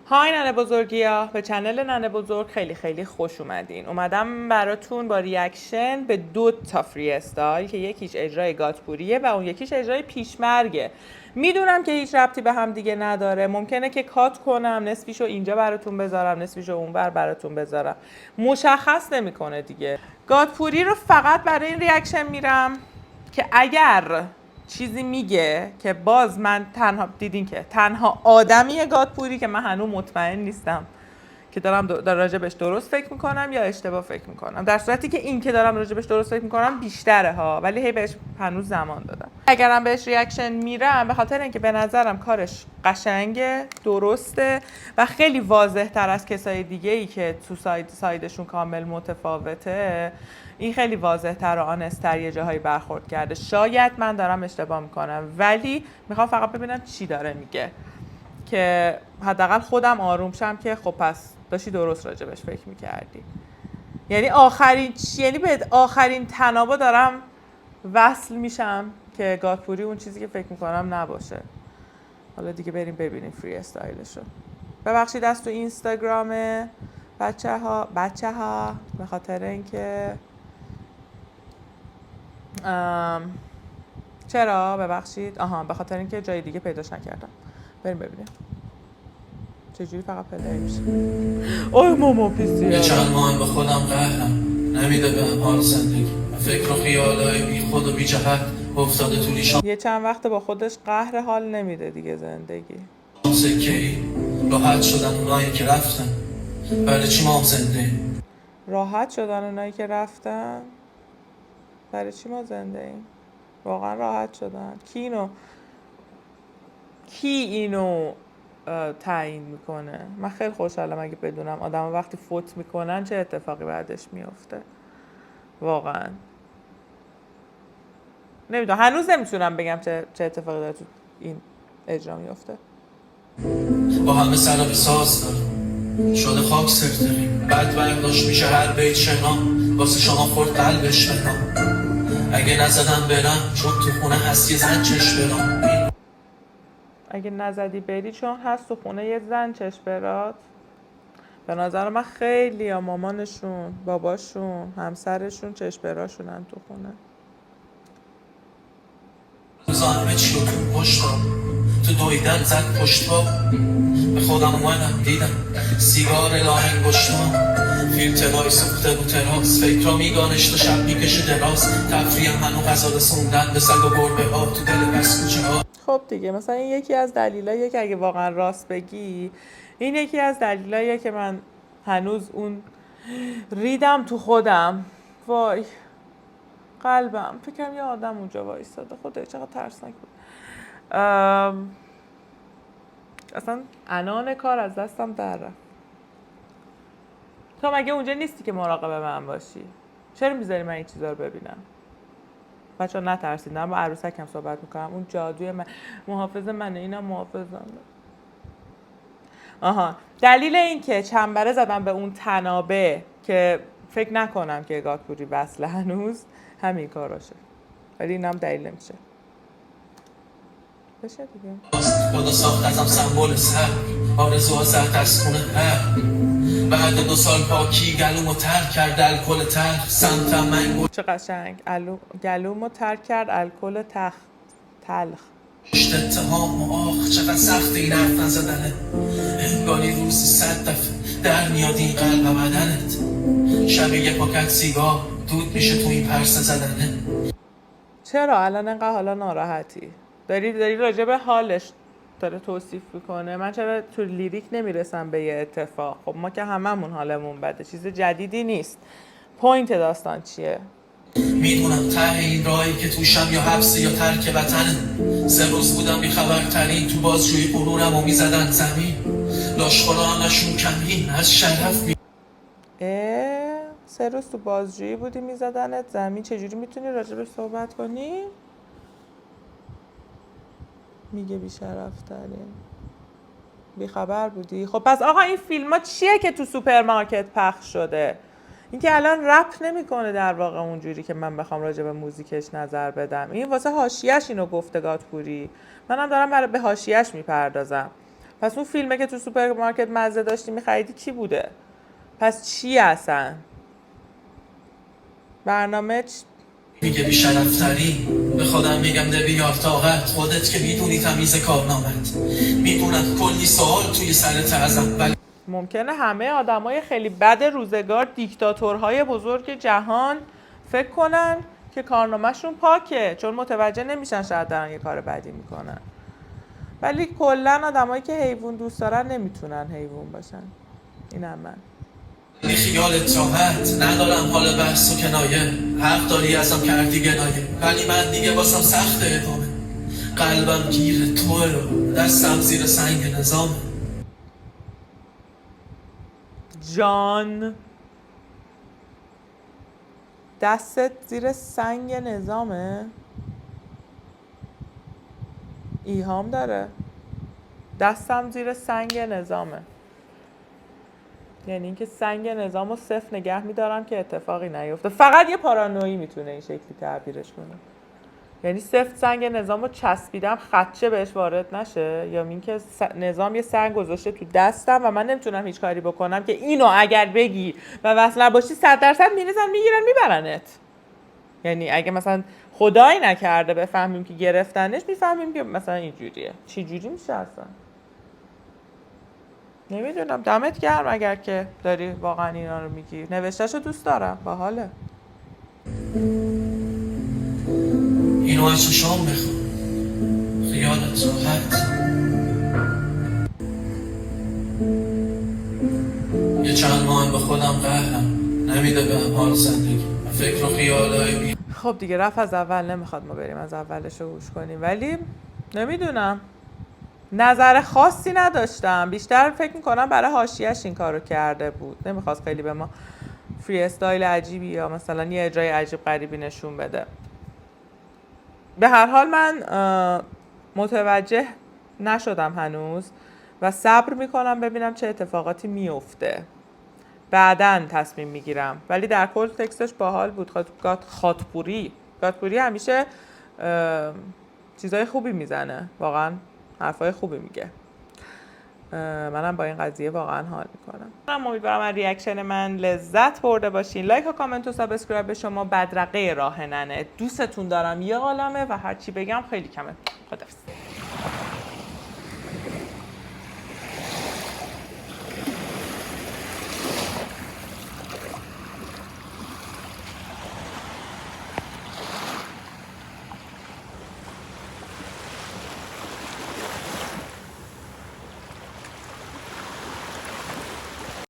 های ننه بزرگیا، به چنل ننه بزرگ خیلی خیلی خوش اومدین. اومدم براتون با ریاکشن به 2 تا فری استایل که یکیش اجرای گاتپوریه و اون یکیش اجرای پیشمرگه. میدونم که هیچ ربطی به هم دیگه نداره، ممکنه که کات کنم، نصفیشو اینجا براتون بذارم، نصفیشو اونور براتون بذارم، مشخص نمیکنه دیگه. گاتپوری رو فقط برای این ریاکشن میرم که اگر چیزی میگه که باز من تنها دیدین که تنها آدمیه گاتپوری که من هنوز مطمئن نیستم که دارم راجبش درست فکر میکنم یا اشتباه فکر میکنم، در صورتی که این که دارم راجبش درست فکر میکنم بیشتره ها، ولی هی بهش هنوز زمان دادم. اگرم بهش ریاکشن میرم به خاطر اینکه به نظرم کارش قشنگه، درسته و خیلی واضح تر از کسای دیگه ای که تو سایدشون کامل متفاوته، این خیلی واضح تر و آنستر یه جاهایی برخورد کرده. شاید من دارم اشتباه میکنم ولی میخوام فقط ببینم چی داره میگه که حداقل خودم آروم شم که خب پس داشتی درست راجبش فکر میکردی. یعنی به آخرین تنابا دارم وصل میشم که گاتپوری اون چیزی که فکر میکنم نباشه. حالا دیگه بریم ببینیم فری استایلشو. ببخشید از تو اینستاگرام بچه ها به خاطر اینکه چرا ببخشید به خاطر اینکه جای دیگه پیداش نکردم. بریم ببینیم چجوری فقط پلی میشه. اوه ماما پیسیه. یه چند ماه به خودم قهرم نمیده بهم حال زندگی، فکر و خیالای بی خود و بی جهت افتاده تو لیشام. یه چند وقت با خودش قهر حال نمیده دیگه زندگی. سکه‌ای راحت شدن اونایی که رفتن، برای چی ما زنده؟ راحت شدن اونایی که رفتن، برای چی ما زنده ایم؟ واقعا راحت شدن. کی اینو تعیین میکنه؟ من خیلی خوشحالم اگه بدونم آدم وقتی فوت میکنن چه اتفاقی بعدش میفته. واقعا نمیدونم، هنوز نمیتونم بگم چه اتفاقی داره تو این اجرا میفته. با همه سر به ساز دارم شده خاک سرتریم، بعد برداشت میشه هر بیت شنا واسه شما خورد قلبش بنا. اگه نزدم برم چون تو خونه هست یه زن چش برام. اگه نزدی بری چون هست تو خونه یه زن چش برات. به نظر من خیلی مامانشون، باباشون، همسرشون چش براشونن تو خونه. همه چی رو تو پشتم تو دویدن زد پشت با به خودم اومدم دیدم سیگار لاهنگ گشتم فیلترهای سوخته رو تراس، فکر را میگانش تو شب میکشه دراز، تفریم هنو غذا رسوندن به سگ و گربه ها تو دل بسکوچه ها. خب دیگه مثلا این یکی از دلایلیه که اگه واقعا راست بگی این یکی از دلایلیه که من هنوز اون ریدم تو خودم. وای قلبم، فکرم یه آدم اونجا وایستاده. خدای چقدر ترسناک بود. اصلا عنان کار از دستم در رفت. تو مگه اونجا نیستی که مراقب من باشی؟ چرا میذاری من این چیزا رو ببینم؟ بچه‌ها نترسید، دارم با عروسکم صحبت میکنم. اون جادوی من محافظ منه، اینم محافظم. دلیل این که چنبره زدم به اون تنابه که فکر نکنم که گاتپوری وصله هنوز همین کاراشه، ولی اینم دلیل نمیشه. بشه دیگه. خدا ساخت ازم سمبول سر آرزوها زد از خونه هر بعد 2 سال پاکی گلومو ترک کرد الکل تلخ سمتم منگو. چه قشنگ. گلومو ترک کرد الکل تلخ. اتهام و آخ چقدر سخت این حرف نزدنه، انگاری روزی 100 دفعه در میاد این قلب و بدنت، شب یه پاکت سیگار دود میشه تو این پرسه زدنه. چرا الان انقدر حالا ناراحتی؟ داری راجع به حالش داره توصیف میکنه. من چرا تو لیریک نمیرسم به یه اتفاق؟ خب ما که هممون حالمون بده، چیز جدیدی نیست. پوینت داستان چیه؟ میدونم ته این راهی که توشم یا حبس یا ترک وطنه، 3 روز بودم بیخبرترین تو بازجویی غرورم و میزدن زمین، لاشخورا همشون کمین از شرف 3 روز تو بازجویی بودی میزدنت زمین. چجوری میتونی راجبش صحبت کنی؟ میگه بیشرف ترین. بیخبر بودی؟ خب پس آقا این فیلم ها چیه که تو سوپرمارکت پخش شده؟ این که الان رپ نمیکنه در واقع اونجوری که من بخوام راجع به موزیکش نظر بدم. این واسه حاشیه‌اش اینو گفته گاتپوری، منم دارم برای به حاشیه‌اش میپردازم. پس اون فیلمه که تو سوپرمارکت مزه داشتی میخریدی کی بوده؟ پس چی اصلا؟ برنامه میگه بیشرفتری به خودم میگم ده بیار طاقت خودت که میدونی تمیز کارنامت میدونم کلی سوال توی سرت ازم ولی ممکنه همه آدمای خیلی بد روزگار دیکتاتورهای بزرگ جهان فکر کنن که کارنامه‌شون پاکه چون متوجه نمیشن شاید دارن یه کار بدی میکنن. ولی کلا آدمایی که حیوان دوست دارن نمیتونن حیوان باشن. اینم من. خیالت راحت ندارم حال بحث و کنایه حق داری ازم کردی گنایه ولی من دیگه واسم سخت اقامه قلبم گیر توه رو دستم زیر سنگ نظامه جان دستت زیر سنگ نظامه؟ ایهام داره. دستم زیر سنگ نظامه یعنی اینکه سنگ نظام رو صفر نگه میدارم که اتفاقی نیفته. فقط یه پارانویی میتونه این شکلی تعبیرش کنه. یعنی صفر سنگ نظام رو چسبیدم خدشه بهش وارد نشه یا اینکه نظام یه سنگ گذاشته تو دستم و من نمیتونم هیچ کاری بکنم که اینو اگر بگی و وصل نباشی 100% میریزن میگیرن میبرنت. یعنی اگه مثلا خدایی نکرده بفهمیم که گرفتنش میفهمیم که مثلا اینجوریه. چی جوری میشه اصلا؟ نمیدونم. دمت گرم اگر که داری واقعا اینا رو میگی. نوشتهشو دوست دارم. باحاله. اینو از شام بخون خیالت راحت یه چند ماه به خودم قهرم نمیده به حال زندگی فکر و خیالای خب دیگه رفت از اول نمیخواد ما بریم از اولش رو گوش کنیم ولی نمیدونم نظر خاصی نداشتم. بیشتر فکر میکنم برای حاشیه‌اش این کارو کرده بود. نمیخواست خیلی به ما فری استایل عجیبی یا مثلا یه اجرای عجیب غریبی نشون بده. به هر حال من متوجه نشدم هنوز و صبر میکنم ببینم چه اتفاقاتی میفته. بعداً تصمیم میگیرم. ولی در کل تکستش باحال بود. خاطپوری همیشه چیزای خوبی میزنه. واقعا حرفای خوبی میگه. منم با این قضیه واقعا حال میکنم. من امیدوارم از ریاکشن من لذت برده باشین. لایک و کامنت و سابسکرایب به شما بدرقه راهننه. دوستتون دارم یه عالمه و هر چی بگم خیلی کمه. خداحافظ.